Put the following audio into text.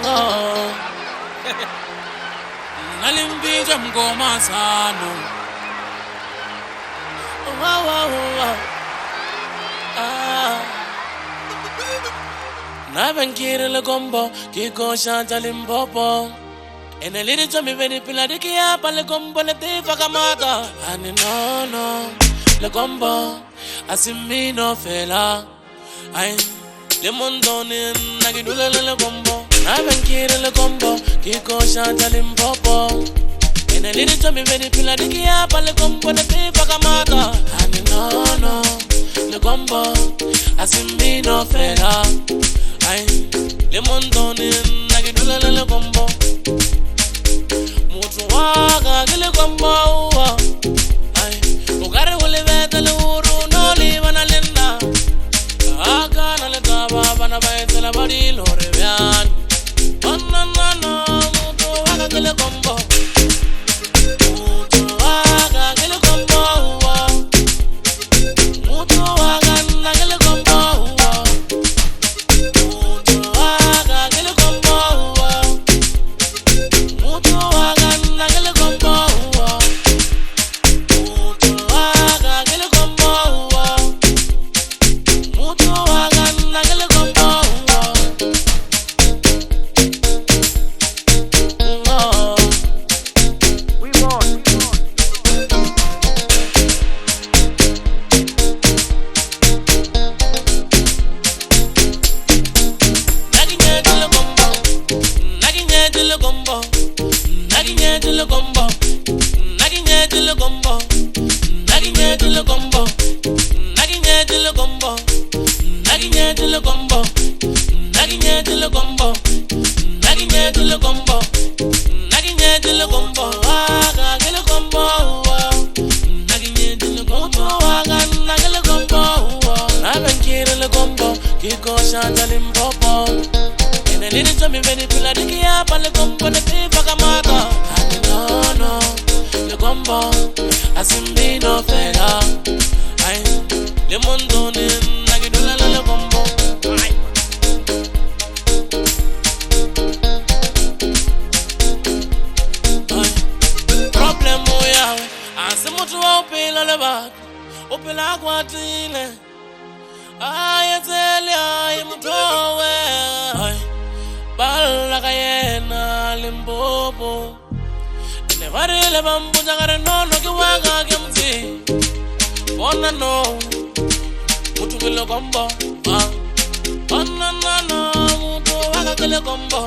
Oh, nalimbiza mgoma sano. Wow, wow, wow. Ah, nabankire le gombo, kiko shanta limpopo. And a little to me very piladic up and the gombo le te fakamata. And no, le gombo, as in me no fella. I le mondone, nagidula le gombo. Nabankire le gombo, kiko shanta limpopo. And a little to me very piladic up and the gombo le te fakamata. And no, le gombo, as in me no fella. I le mondone, nagidula le gombo. Mutuwaga gile gombo. Ay, ugare wole vetele uru no liva na lenda. Aga na le taba bana baitela bari lore bian. No, mutuwaga gile gombo. Mutuwaga gile gombo. Mutuwaga na gile gombo. Mutuwaga gile gombo. Mutuwaga na gile gombo. Mutuwaga gile gombo. Mutuwaga na gile gombo. We want. And a little to me very feel like the up and the gumbo the pay for Kamata. And no, the gumbo as in me no fella. I the mondone nagidula le gumbo. Problem moya as much open all about open aquatine. I tell you, I'm towe. Balla kayena limbobo. Never really bambu jagare no kiwaga kemti. Wanna know, mutu kile gombo. Wanna know, mutu waga kile gombo.